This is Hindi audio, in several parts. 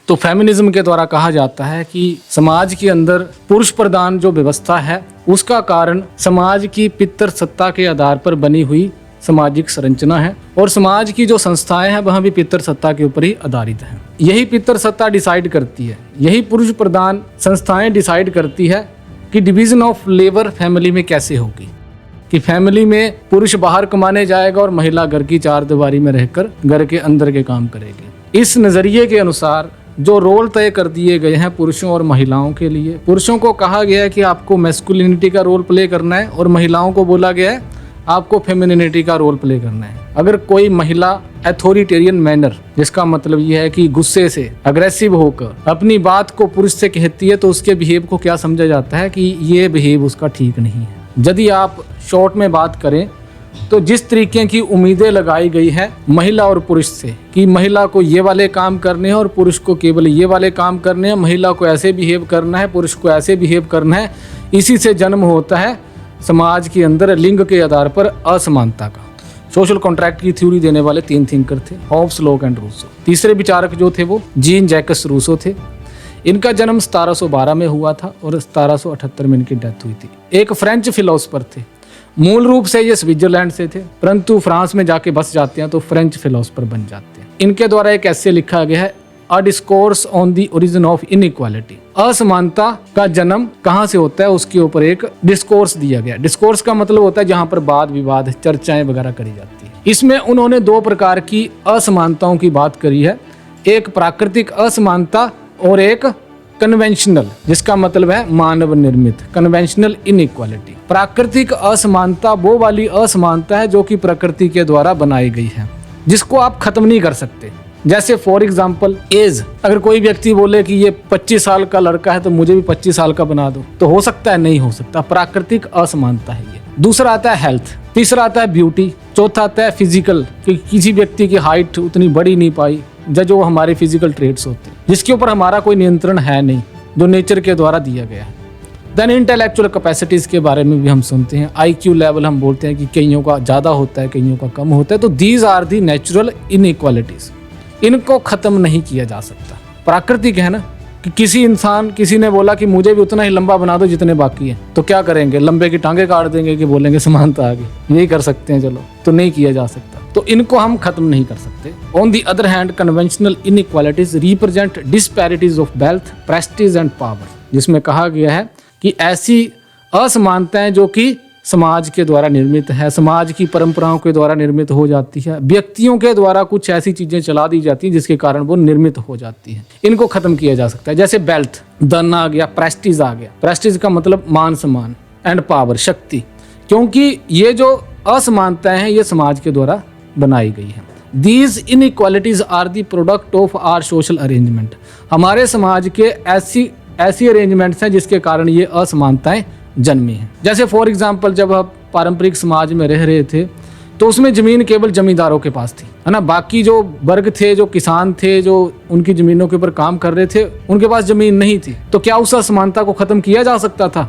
तो फेमिनिज्म के द्वारा कहा जाता है कि समाज के अंदर पुरुष प्रधान जो व्यवस्था है उसका कारण समाज की पितर सत्ता के आधार पर बनी हुई सामाजिक संरचना है, और समाज की जो संस्थाएं हैं वह भी पितर सत्ता के ऊपर ही आधारित हैं। यही पितर सत्ता डिसाइड करती है, यही पुरुष प्रधान संस्थाएं डिसाइड करती है कि डिवीजन ऑफ लेबर फैमिली में कैसे होगी, कि फैमिली में पुरुष बाहर कमाने जाएगा और महिला घर की चार दीवारी में रहकर घर के अंदर के काम करेगी। इस नज़रिए के अनुसार जो रोल तय कर दिए गए हैं पुरुषों और महिलाओं के लिए, पुरुषों को कहा गया है कि आपको मैस्कुलिनिटी का रोल प्ले करना है और महिलाओं को बोला गया है आपको फेमिनिनिटी का रोल प्ले करना है। अगर कोई महिला अथॉरिटेरियन मैनर, जिसका मतलब यह है कि गुस्से से अग्रेसिव होकर अपनी बात को पुरुष से कहती है, तो उसके बिहेव को क्या समझा जाता है कि ये बिहेव उसका ठीक नहीं है। यदि आप शॉर्ट में बात करें तो जिस तरीके की उम्मीदें लगाई गई है महिला और पुरुष से कि महिला को ये वाले काम करने हैं और पुरुष को केवल ये वाले काम करने हैं, महिला को ऐसे बिहेव करना है, पुरुष को ऐसे बिहेव करना है, इसी से जन्म होता है समाज के अंदर लिंग के आधार पर असमानता का। सोशल कॉन्ट्रैक्ट की थ्योरी देने वाले 3 थिंकर थे, हॉब्स, लॉक एंड रूसो। तीसरे विचारक जो थे वो जीन जैकस रूसो थे। इनका जन्म 1712 में हुआ था और 1778 में इनकी डेथ हुई थी। एक फ्रेंच फिलोसफर थे, मूल रूप से ये स्विट्जरलैंड से थे, परंतु फ्रांस में जाके बस जाते हैं तो फ्रेंच फिलोसफर बन जाते हैं। इनके द्वारा एक ऐसे लिखा गया है, अ discourse on the origin of inequality. असमानता का जन्म कहाँ से होता है उसके ऊपर एक डिस्कोर्स दिया गया। डिस्कोर्स का मतलब होता है जहाँ पर वाद विवाद, चर्चाएं वगैरह करी जाती है। इसमें उन्होंने 2 प्रकार की असमानताओं की बात करी है, एक प्राकृतिक असमानता और एक कन्वेंशनल, जिसका मतलब है मानव निर्मित, कन्वेंशनल इनइक्वालिटी। प्राकृतिक असमानता वो वाली असमानता है जो कि प्रकृति के द्वारा बनाई गई है, जिसको आप खत्म नहीं कर सकते। जैसे फॉर एग्जाम्पल एज, अगर कोई व्यक्ति बोले कि ये 25 साल का लड़का है तो मुझे भी 25 साल का बना दो, तो हो सकता है? नहीं हो सकता, प्राकृतिक असमानता है ये। दूसरा आता है हेल्थ, तीसरा आता है ब्यूटी, चौथा आता है फिजिकल, कि किसी व्यक्ति की हाइट उतनी बढ़ी नहीं पाई, जो हमारे फिजिकल ट्रेट्स होते हैं जिसके ऊपर हमारा कोई नियंत्रण है नहीं, जो नेचर के द्वारा दिया गया है। देन इंटेलेक्चुअल कैपेसिटीज के बारे में भी हम सुनते हैं, IQ लेवल हम बोलते हैं कि कईयों का ज़्यादा होता है, कईयों का कम होता है। तो these are the natural inequalities, इनको खत्म नहीं किया जा सकता। प्राकृतिक है ना, कि किसी ने बोला कि मुझे भी उतना ही लंबा बना दो जितने बाकी हैं, तो क्या करेंगे? लंबे की टांगे काट देंगे कि बोलेंगे समानता आ गई, यही कर सकते हैं, चलो। तो नहीं किया जा सकता, तो इनको हम खत्म नहीं कर सकते। On the other hand, conventional inequalities represent disparities of wealth, Prestige and power, जिसमें कहा गया है कि ऐसी असमानताएं जो कि समाज के द्वारा निर्मित है, समाज की परंपराओं के द्वारा निर्मित हो जाती है, व्यक्तियों के द्वारा कुछ ऐसी चीजें चला दी जाती हैं जिसके कारण वो निर्मित हो जाती है, इनको खत्म किया जा सकता है। जैसे वेल्थ, धन आ गया, प्रेस्टीज आ गया। प्रेस्टीज का मतलब मान सम्मान, एंड पावर, शक्ति, क्योंकि ये जो असमानताएं हैं ये समाज के द्वारा बनाई गई है। These inequalities are the product of our social arrangement, हमारे समाज के ऐसी अरेंजमेंट्स हैं जिसके कारण ये असमानताएं जन्मी हैं। जैसे फॉर एग्जाम्पल, जब आप पारंपरिक समाज में रह रहे थे तो उसमें जमीन केवल जमींदारों के पास थी, है ना। बाकी जो वर्ग थे, जो किसान थे, जो उनकी जमीनों के ऊपर काम कर रहे थे, उनके पास जमीन नहीं थी। तो क्या उस असमानता को खत्म किया जा सकता था?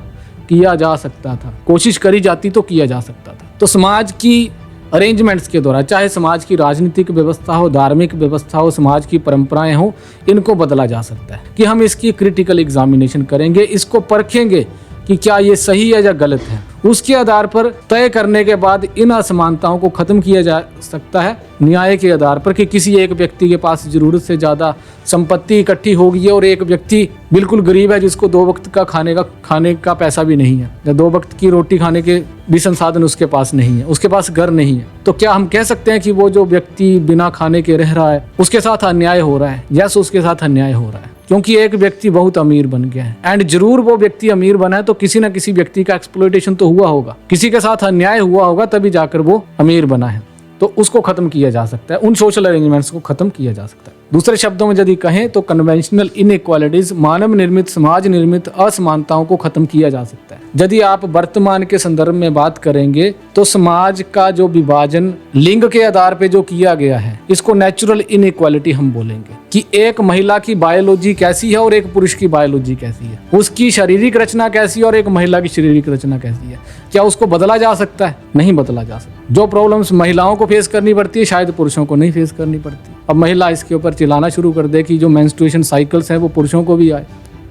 किया जा सकता था, कोशिश करी जाती तो किया जा सकता था। तो समाज की अरेंजमेंट्स के द्वारा, चाहे समाज की राजनीतिक व्यवस्था हो, धार्मिक व्यवस्था हो, समाज की परंपराएं हो, इनको बदला जा सकता है। कि हम इसकी क्रिटिकल एग्जामिनेशन करेंगे, इसको परखेंगे कि क्या ये सही है या गलत है। उसके आधार पर तय करने के बाद इन असमानताओं को खत्म किया जा सकता है न्याय के आधार पर, कि किसी एक व्यक्ति के पास जरूरत से ज़्यादा संपत्ति इकट्ठी हो गई है और एक व्यक्ति बिल्कुल गरीब है जिसको 2 वक्त का खाने का पैसा भी नहीं है, या 2 वक्त की रोटी खाने के भी संसाधन उसके पास नहीं है, उसके पास घर नहीं है। तो क्या हम कह सकते हैं कि वो जो व्यक्ति बिना खाने के रह रहा है उसके साथ अन्याय हो रहा है? यस, उसके साथ अन्याय हो रहा है, क्योंकि एक व्यक्ति बहुत अमीर बन गया है। एंड जरूर वो व्यक्ति अमीर बना है तो किसी ना किसी व्यक्ति का एक्सप्लॉयटेशन तो हुआ होगा, किसी के साथ अन्याय हुआ होगा, तभी जाकर वो अमीर बना है। तो उसको खत्म किया जा सकता है, उन सोशल अरेंजमेंट्स को खत्म किया जा सकता है। दूसरे शब्दों में यदि कहें तो कन्वेंशनल इनइक्वालिटीज, मानव निर्मित, समाज निर्मित असमानताओं को खत्म किया जा सकता है। यदि आप वर्तमान के संदर्भ में बात करेंगे तो समाज का जो विभाजन लिंग के आधार पर जो किया गया है, इसको नेचुरल इनइक्वालिटी हम बोलेंगे। कि एक महिला की बायोलॉजी कैसी है और एक पुरुष की बायोलॉजी कैसी है, उसकी शारीरिक रचना कैसी है और एक महिला की शारीरिक रचना कैसी है। क्या उसको बदला जा सकता है? नहीं बदला जा सकता। जो प्रॉब्लम्स महिलाओं को फेस करनी पड़ती है शायद पुरुषों को नहीं फेस करनी पड़ती। अब महिला इसके ऊपर चिल्लाना शुरू कर दे कि जो मेंस्ट्रुएशन साइकिल्स हैं वो पुरुषों को भी आए,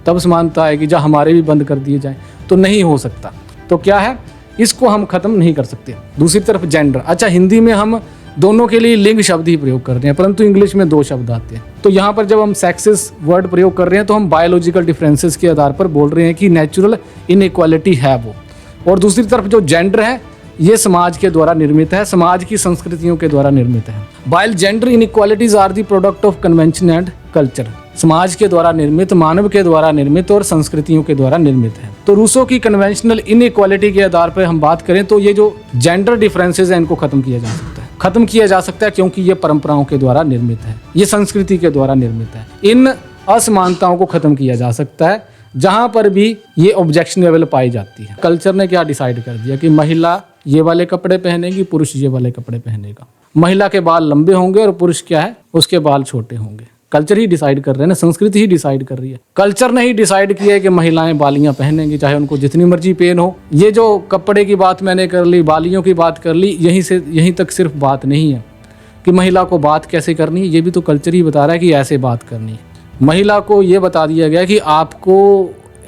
तब समानता है कि जब हमारे भी बंद कर दिए जाएं, तो नहीं हो सकता। तो क्या है, इसको हम खत्म नहीं कर सकते। दूसरी तरफ जेंडर, अच्छा हिंदी में हम दोनों के लिए लिंग शब्द ही प्रयोग कर रहे हैं, परंतु इंग्लिश में 2 शब्द आते हैं। तो यहाँ पर जब हम सेक्सेस वर्ड प्रयोग कर रहे हैं तो हम बायोलॉजिकल डिफरेंसेस के आधार पर बोल रहे हैं कि नेचुरल इनइक्वालिटी है वो। और दूसरी तरफ जो जेंडर है ये समाज के द्वारा निर्मित है, समाज की संस्कृतियों के द्वारा निर्मित है। While gender inequalities are the product of convention and culture, समाज के द्वारा निर्मित, मानव के द्वारा निर्मित और संस्कृतियों के द्वारा निर्मित है। तो रूसो की कन्वेंशनल इनइक्वालिटी के आधार पर हम बात करें तो ये जो जेंडर डिफरेंसेस हैं इनको खत्म किया जा सकता है। खत्म किया जा सकता है क्योंकि ये परंपराओं के द्वारा निर्मित है, ये संस्कृति के द्वारा निर्मित है। इन असमानताओं को खत्म किया जा सकता है जहां पर भी ये ऑब्जेक्शनेबल पाई जाती है। कल्चर ने क्या डिसाइड कर दिया कि महिला ये वाले कपड़े पहनेगी, पुरुष ये वाले कपड़े पहनेगा। महिला के बाल लंबे होंगे और पुरुष क्या है, उसके बाल छोटे होंगे। कल्चर ही डिसाइड कर रहे हैं ना, संस्कृति ही डिसाइड कर रही है। कल्चर ने ही डिसाइड किया है कि महिलाएं बालियां पहनेंगी, चाहे उनको जितनी मर्जी पेन हो। ये जो कपड़े की बात मैंने कर ली, बालियों की बात कर ली, यहीं तक सिर्फ बात नहीं है कि महिला को बात कैसे करनी है, ये भी तो कल्चर ही बता रहा है कि ऐसे बात करनी है। महिला को ये बता दिया गया कि आपको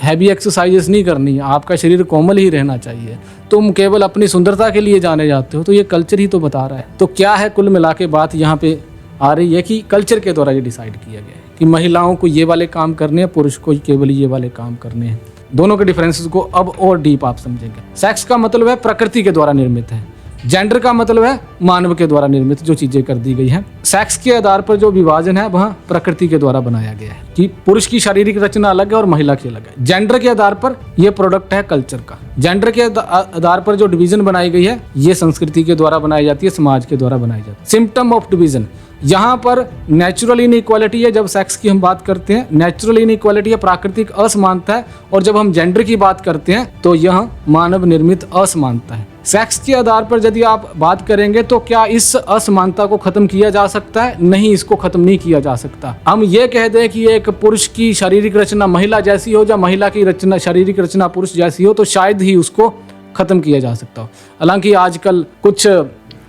हैवी एक्सरसाइजेस नहीं करनी है, आपका शरीर कोमल ही रहना चाहिए, तुम केवल अपनी सुंदरता के लिए जाने जाते हो। तो ये कल्चर ही तो बता रहा है। तो क्या है, कुल मिला के बात यहाँ पे आ रही है कि कल्चर के द्वारा ये डिसाइड किया गया है कि महिलाओं को ये वाले काम करने हैं, पुरुष को केवल ये वाले काम करने हैं। दोनों के डिफरेंसेस को अब और डीप आप समझेंगे। सेक्स का मतलब है प्रकृति के द्वारा निर्मित है, जेंडर का मतलब है मानव के द्वारा निर्मित जो चीजें कर दी गई हैं। सेक्स के आधार पर जो विभाजन है वह प्रकृति के द्वारा बनाया गया है कि पुरुष की शारीरिक रचना अलग है और महिला की अलग है। जेंडर के आधार पर यह प्रोडक्ट है कल्चर का। जेंडर के आधार पर जो डिवीजन बनाई गई है ये संस्कृति के द्वारा बनाई जाती है, समाज के द्वारा बनाई जाती है। सिम्टम ऑफ डिवीजन, यहाँ पर नेचुरल इनइक्वालिटी है। जब सेक्स की हम बात करते हैं नेचुरल इनइक्वालिटी है, प्राकृतिक असमानता है। और जब हम जेंडर की बात करते हैं तो यह मानव निर्मित असमानता है। सेक्स के आधार पर यदि आप बात करेंगे तो क्या इस असमानता को खत्म किया जा सकता है? नहीं, इसको खत्म नहीं किया जा सकता। हम ये कह दें कि एक पुरुष की शारीरिक रचना महिला जैसी हो या महिला की रचना शारीरिक रचना पुरुष जैसी हो तो शायद ही उसको खत्म किया जा सकता हो। हालांकि आजकल कुछ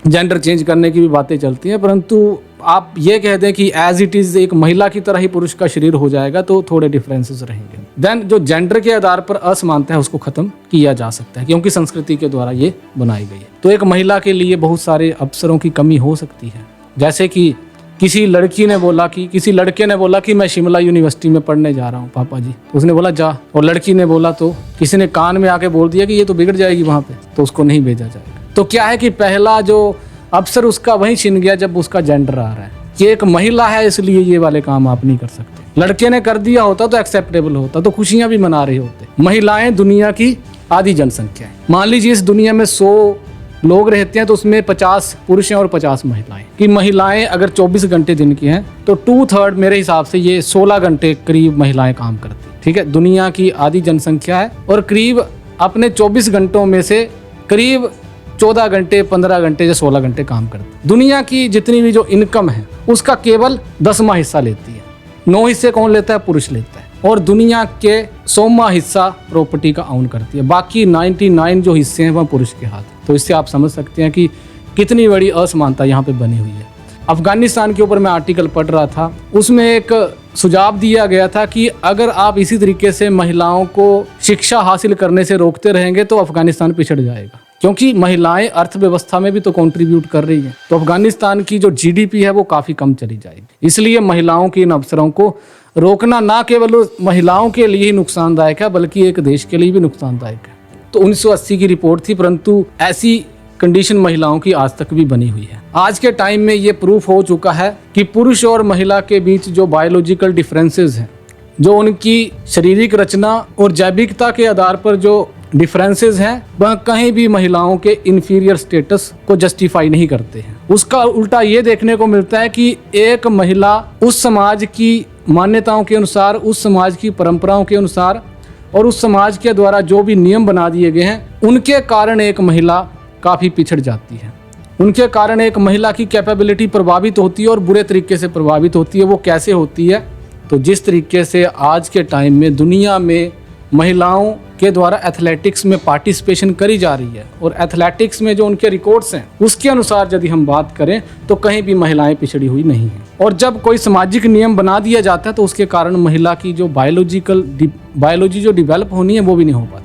जेंडर चेंज करने की भी बातें चलती हैं, परंतु आप ये कह दें कि एज इट इज एक महिला की तरह ही पुरुष का शरीर हो जाएगा तो थोड़े डिफरेंसेस रहेंगे। देन जो जेंडर के आधार पर असमानता है उसको खत्म किया जा सकता है क्योंकि संस्कृति के द्वारा ये बनाई गई है। तो एक महिला के लिए बहुत सारे अवसरों की कमी हो सकती है, जैसे कि किसी लड़के ने बोला कि मैं शिमला यूनिवर्सिटी में पढ़ने जा रहा हूँ पापा जी, तो उसने बोला जा, और लड़की ने बोला तो किसी ने कान में आके बोल दिया कि ये तो बिगड़ जाएगी वहां पे, तो उसको नहीं भेजा जाएगा। तो क्या है कि पहला जो अवसर उसका वहीं छिन गया जब उसका जेंडर आ रहा है कि एक महिला है इसलिए ये वाले काम आप नहीं कर सकते। लड़के ने कर दिया होता तो एक्सेप्टेबल होता, तो खुशियां भी मना रहे होते। महिलाएं दुनिया की आधी जनसंख्या है। मान लीजिए इस दुनिया में 100 लोग रहते हैं तो उसमें 50 पुरुष हैं और 50 महिलाएं। कि महिलाएं अगर 24 घंटे दिन की हैं तो 2/3 मेरे हिसाब से ये 16 घंटे करीब महिलाएं काम करती हैं। ठीक है, दुनिया की आधी जनसंख्या है और करीब अपने 24 घंटों में से करीब 14 घंटे 15 घंटे या 16 घंटे काम करती। दुनिया की जितनी भी जो इनकम है उसका केवल 10वां हिस्सा लेती है। 9 हिस्से कौन लेता है? पुरुष लेता है। और दुनिया के 100वां हिस्सा प्रॉपर्टी का ऑन करती है। बाकी 99 जो हिस्से हैं वह पुरुष के हाथ। तो इससे आप समझ सकते हैं कि कितनी बड़ी असमानता यहाँ पे बनी हुई है। अफगानिस्तान के ऊपर मैं आर्टिकल पढ़ रहा था, उसमें एक सुझाव दिया गया था कि अगर आप इसी तरीके से महिलाओं को शिक्षा हासिल करने से रोकते रहेंगे तो अफगानिस्तान पिछड़ जाएगा, क्योंकि महिलाएं अर्थव्यवस्था में भी तो कंट्रीब्यूट कर रही हैं। तो अफगानिस्तान की जो जीडीपी है वो काफ़ी कम चली जाएगी। इसलिए महिलाओं के इन अवसरों को रोकना ना केवल महिलाओं के लिए ही नुकसानदायक है बल्कि एक देश के लिए भी नुकसानदायक है। तो 1980 की रिपोर्ट थी, परंतु ऐसी कंडीशन महिलाओं की आज तक भी बनी हुई है। आज के टाइम में ये प्रूफ हो चुका है कि पुरुष और महिला के बीच जो बायोलॉजिकल डिफरेंसेस हैं, जो उनकी शारीरिक रचना और जैविकता के आधार पर जो डिफरेंसेस हैं, वह कहीं भी महिलाओं के इंफीरियर स्टेटस को जस्टिफाई नहीं करते हैं। उसका उल्टा ये देखने को मिलता है कि एक महिला उस समाज की मान्यताओं के अनुसार, उस समाज की परंपराओं के अनुसार और उस समाज के द्वारा जो भी नियम बना दिए गए हैं उनके कारण एक महिला काफ़ी पिछड़ जाती है। उनके कारण एक महिला की कैपेबिलिटी प्रभावित होती है और बुरे तरीके से प्रभावित होती है। वो कैसे होती है? तो जिस तरीके से आज के टाइम में दुनिया में महिलाओं के द्वारा एथलेटिक्स में पार्टिसिपेशन करी जा रही है और एथलेटिक्स में जो उनके रिकॉर्ड्स हैं उसके अनुसार यदि हम बात करें तो कहीं भी महिलाएं पिछड़ी हुई नहीं हैं। और जब कोई सामाजिक नियम बना दिया जाता है तो उसके कारण महिला की जो बायोलॉजी जो डेवलप होनी है वो भी नहीं हो पाती।